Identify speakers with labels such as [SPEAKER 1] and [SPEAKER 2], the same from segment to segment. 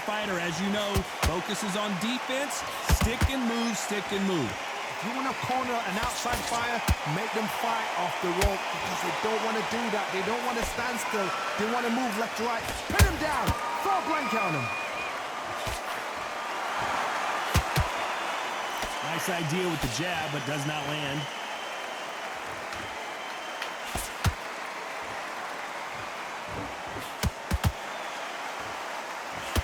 [SPEAKER 1] fighter, as you know, focuses on defense, stick and move, stick and move.
[SPEAKER 2] If you want to corner an outside fighter, make them fight off the rope because they don't want to do that. They don't want to stand still. They want to move left to right. Pin them down. Throw a blanket on them.
[SPEAKER 1] Nice idea with the jab, but does not land.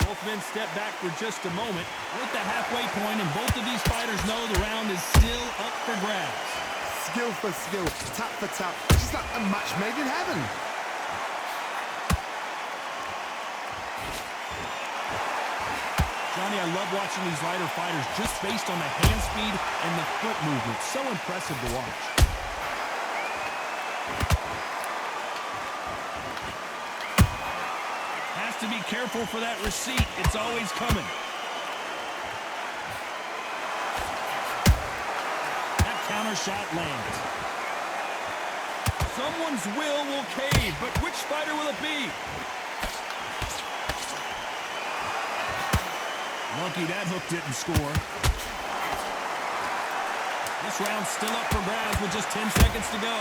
[SPEAKER 1] Both men step back for just a moment. We're at the halfway point, and both of these fighters know the round is still up for grabs.
[SPEAKER 2] Skill for skill, tap for tap. Just like a match made in heaven.
[SPEAKER 1] Johnny, I love watching these lighter fighters just based on the hand speed and the foot movement. So impressive to watch. Has to be careful for that receipt. It's always coming. That counter shot lands. Someone's will cave, but which fighter will it be? Lucky that hook didn't score. This round's still up for grabs with just 10 seconds to go.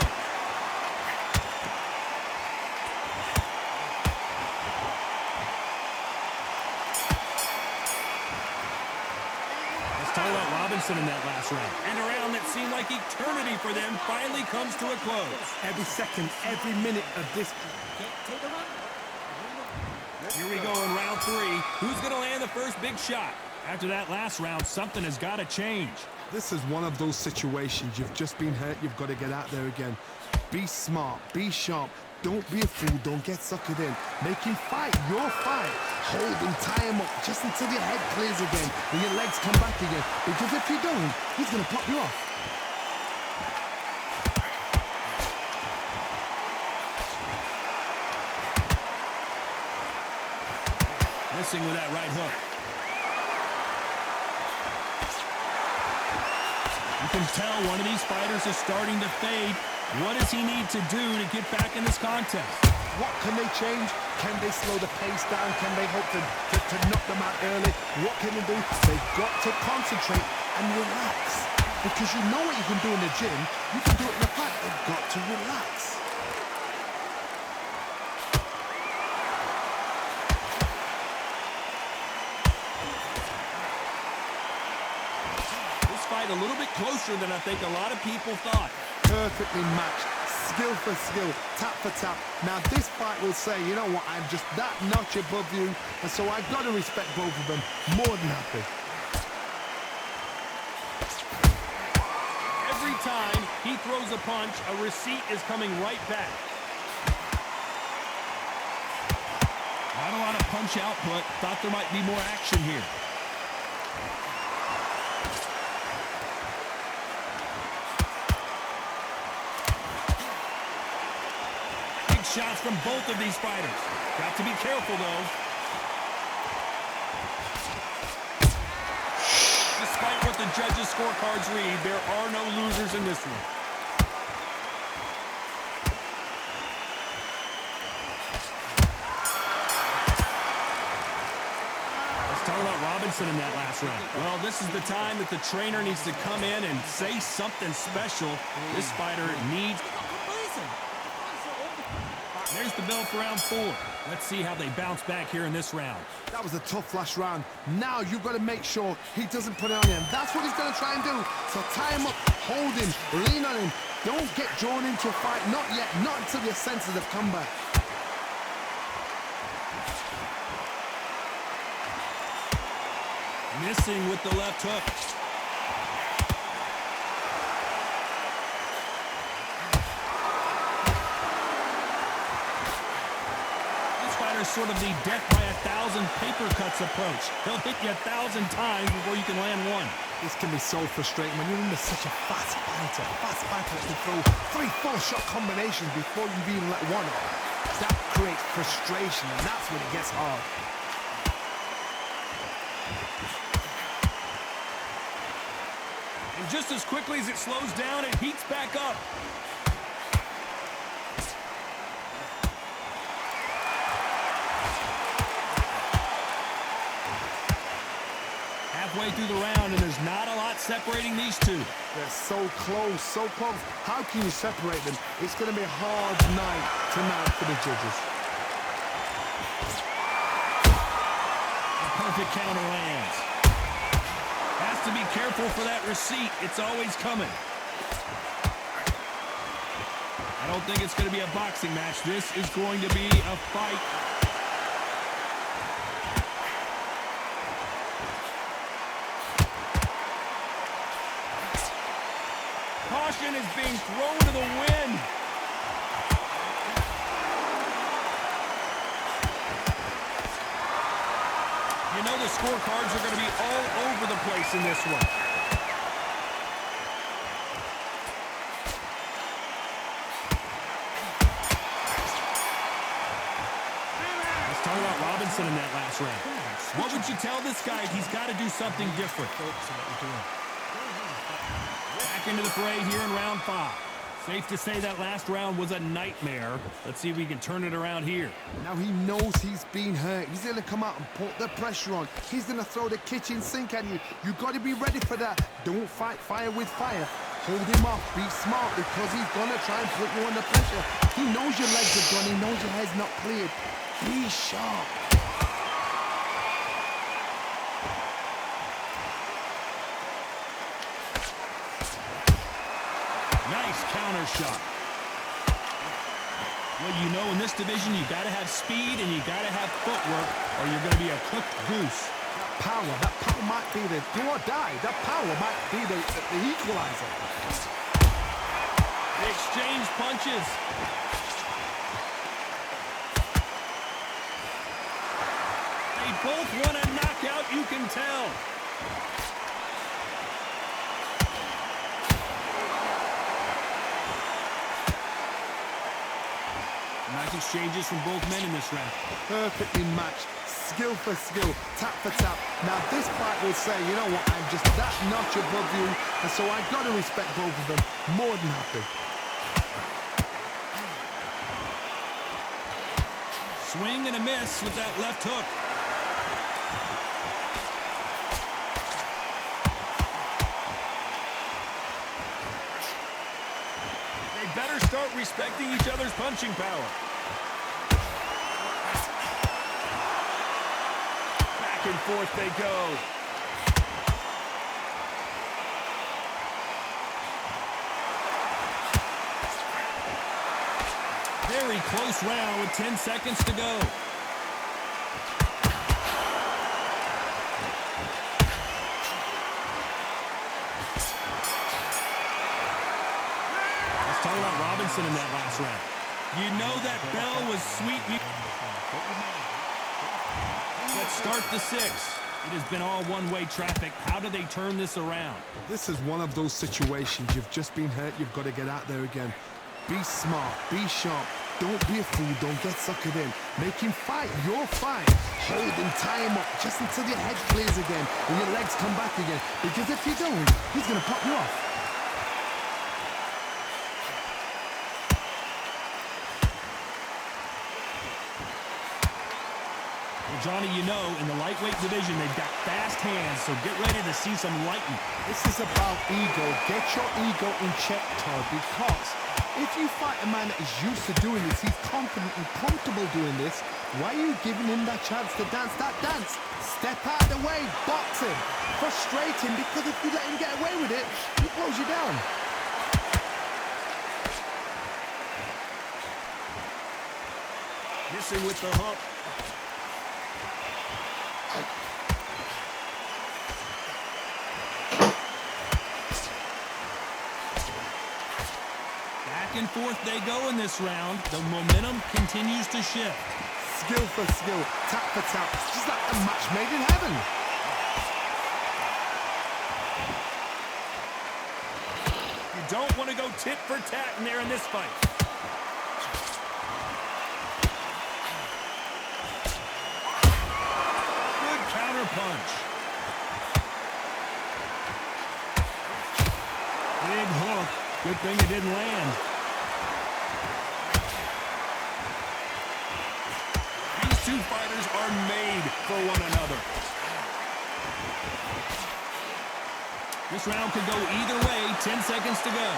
[SPEAKER 1] Let's talk about Robinson in that last round. And a round that seemed like eternity for them finally comes to a close.
[SPEAKER 2] Every second, every minute of this.
[SPEAKER 1] Here we go in round 3. Who's going to land the first big shot? After that last round, something has got to change.
[SPEAKER 2] This is one of those situations. You've just been hurt. You've got to get out there again. Be smart. Be sharp. Don't be a fool. Don't get suckered in. Make him fight your fight. Hold him, tie him up just until your head clears again and your legs come back again. Because if you don't, he's going to pop you off.
[SPEAKER 1] Missing with that right hook. You can tell one of these fighters is starting to fade. What does he need to do to get back in this contest?
[SPEAKER 2] What can they change? Can they slow the pace down? Can they hope to knock them out early? What can they do? They've got to concentrate and relax. Because you know what you can do in the gym. You can do it in the fight. They've got to relax.
[SPEAKER 1] A little bit closer than I think a lot of people thought.
[SPEAKER 2] Perfectly matched, skill for skill, tap for tap. Now this fight will say, you know what, I'm just that notch above you, and so I've got to respect both of them. More than happy.
[SPEAKER 1] Every time he throws a punch, a receipt is coming right back. Not a lot of punch output. Thought there might be more action here. Shots from both of these fighters. Got to be careful, though. Despite what the judges' scorecards read, there are no losers in this one. Let's talk about Robinson in that last round. Well, this is the time that the trainer needs to come in and say something special. This fighter needs... There's the bell for round 4. Let's see how they bounce back here in this round.
[SPEAKER 2] That was a tough last round. Now you've got to make sure he doesn't put it on him. That's what he's going to try and do. So tie him up, hold him, lean on him. Don't get drawn into a fight. Not yet. Not until your senses have come back.
[SPEAKER 1] Missing with the left hook. Sort of the death by 1,000 paper cuts approach. He'll hit you 1,000 times before you can land one.
[SPEAKER 2] This can be so frustrating when you're under such a fast fighter. Fast fighter that can throw 3-4 shot combinations before you've even let one off. That creates frustration, and that's when it gets hard.
[SPEAKER 1] And just as quickly as it slows down, it heats back up. halfway through the round, and there's not a lot separating these two.
[SPEAKER 2] They're so close, so close. How can you separate them? It's going to be a hard night tonight for the judges.
[SPEAKER 1] A perfect counter lands. Has to be careful for that receipt. It's always coming. I don't think it's going to be a boxing match. This is going to be a fight. Caution is being thrown to the wind. You know the scorecards are going to be all over the place in this one. Let's talk about Robinson in that last round. What would you tell this guy? He's got to do something different. Back into the fray here in round 5. Safe to say that last round was a nightmare. Let's see if we can turn it around here.
[SPEAKER 2] Now he knows he's been hurt. He's going to come out and put the pressure on. He's going to throw the kitchen sink at you. You've got to be ready for that. Don't fight fire with fire. Hold him off. Be smart because he's going to try and put you under pressure. He knows your legs are gone. He knows your head's not cleared. Be sharp.
[SPEAKER 1] Nice counter shot. Well, you know, in this division, you got to have speed and you got to have footwork or you're going to be a cooked goose.
[SPEAKER 2] That power might be the do or die. That power might be the equalizer.
[SPEAKER 1] They exchange punches. They both want a knockout, you can tell. Nice exchanges from both men in this round.
[SPEAKER 2] Perfectly matched. Skill for skill. Tap for tap. Now this fight will say, you know what, I'm just that notch above you, and so I've got to respect both of them. More than happy.
[SPEAKER 1] Swing and a miss with that left hook. They better start respecting each other's punching power. Back and forth they go. Very close round with 10 seconds to go. Let's talk about Robinson in that last round. You know that bell was sweet. Let's start the 6th. It has been all one-way traffic. How do they turn this around?
[SPEAKER 2] This is one of those situations. You've just been hurt. You've got to get out there again. Be smart. Be sharp. Don't be a fool. Don't get suckered in. Make him fight your fight. Hold him, tie him up just until your head clears again and your legs come back again. Because if you don't, he's going to pop you off.
[SPEAKER 1] Well, Johnny, you know, in the lightweight division, they've got fast hands, so get ready to see some lightning.
[SPEAKER 2] This is about ego. Get your ego in check, Todd, because if you fight a man that is used to doing this, he's confident and comfortable doing this, why are you giving him that chance to dance that dance? Step out of the way, box him, frustrate him, because if you let him get away with it, he blows you down.
[SPEAKER 1] Missing with the hook. Back and forth they go in this round. The momentum continues to shift.
[SPEAKER 2] Skill for skill, tap for tap. It's just like a match made in heaven.
[SPEAKER 1] You don't want to go tit for tat in there in this fight. Good counter punch. Big hook. Good thing it didn't land. These two fighters are made for one another. This round could go either way. 10 seconds to go.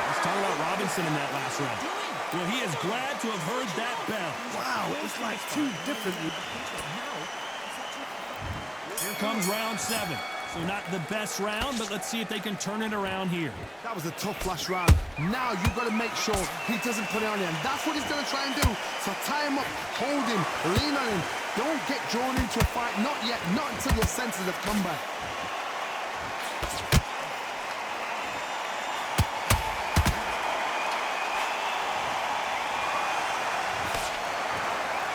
[SPEAKER 1] Let's talk about Robinson in that last round. Well, he is glad to have heard that bell.
[SPEAKER 2] Wow, it's like two different...
[SPEAKER 1] Here comes round 7. So not the best round, but let's see if they can turn it around here.
[SPEAKER 2] That was a tough last round. Now you've got to make sure he doesn't put it on you. And that's what he's going to try and do. So tie him up, hold him, lean on him. Don't get drawn into a fight. Not yet. Not until your senses have come back.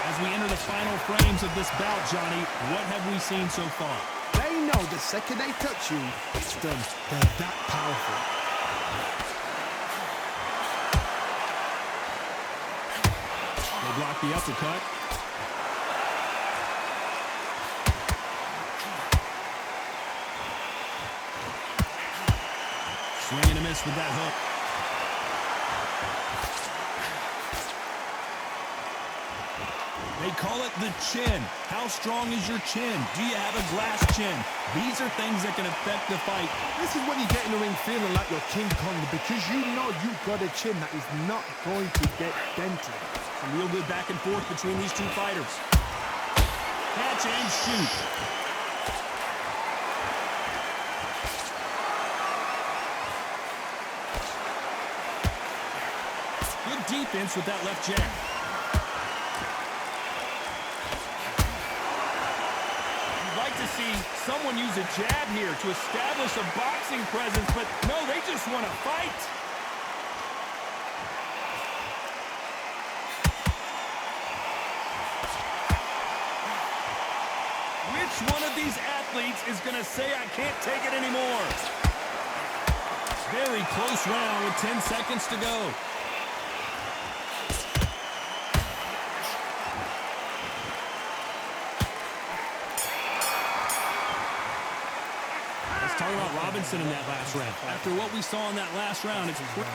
[SPEAKER 1] As we enter the final frames of this bout, Johnny, what have we seen so far?
[SPEAKER 2] They know the second they touch you, it's done. They're that powerful.
[SPEAKER 1] They block the uppercut. Swing and a miss with that hook. They call it the chin. How strong is your chin? Do you have a glass chin? These are things that can affect the fight.
[SPEAKER 2] This is when you get in the ring feeling like you're King Kong because you know you've got a chin that is not going to get dented.
[SPEAKER 1] Some real good back and forth between these two fighters. Catch and shoot. Good defense with that left jab. To see someone use a jab here to establish a boxing presence, but no, they just want to fight. Which one of these athletes is going to say, I can't take it anymore? Very close round with 10 seconds to go. Talk about Robinson in that last round. After what we saw in that last round, it's quick.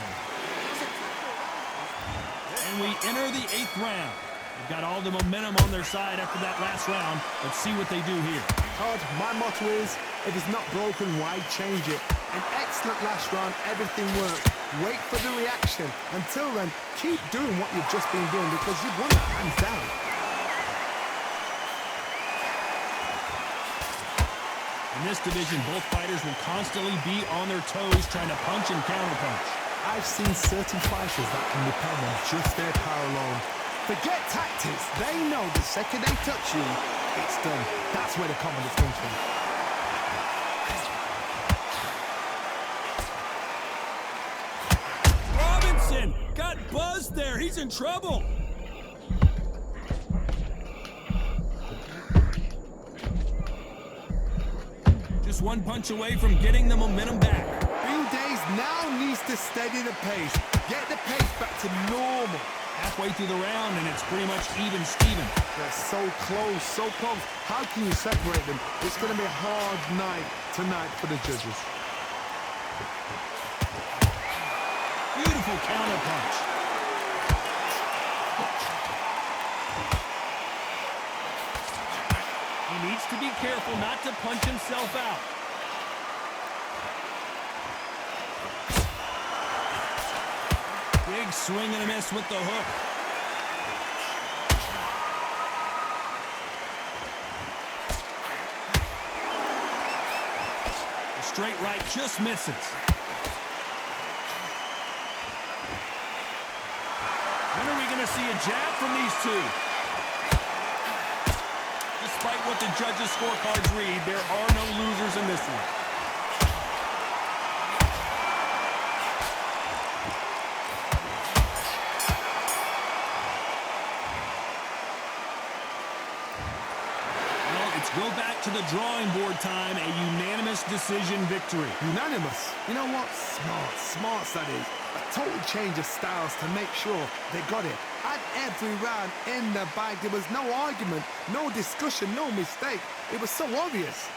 [SPEAKER 1] And we enter the 8th round. They've got all the momentum on their side after that last round. Let's see what they do here.
[SPEAKER 2] Todd, my motto is, if it's not broken, why change it? An excellent last round, everything worked. Wait for the reaction. Until then, keep doing what you've just been doing because you've won it hands down.
[SPEAKER 1] In this division, both fighters will constantly be on their toes trying to punch and counterpunch.
[SPEAKER 2] I've seen certain fighters that can depend on just their power alone. Forget tactics. They know the second they touch you, it's done. That's where the confidence comes from.
[SPEAKER 1] Robinson got buzzed there. He's in trouble. Just one punch away from getting the momentum back.
[SPEAKER 2] Bill Days now needs to steady the pace. Get the pace back to normal.
[SPEAKER 1] Halfway through the round, and it's pretty much even Steven.
[SPEAKER 2] They're so close, so close. How can you separate them? It's going to be a hard night tonight for the judges.
[SPEAKER 1] Beautiful counter punch. He needs to be careful not to punch himself out. Big swing and a miss with the hook. The straight right just misses. When are we going to see a jab from these two? Despite what the judges' scorecards read, there are no losers in this one. Well, it's go back to the drawing board time, a unanimous decision victory.
[SPEAKER 2] Unanimous. You know what? Smart that is. A total change of styles to make sure they got it. At every round in the bag, there was no argument, no discussion, no mistake. It was so obvious.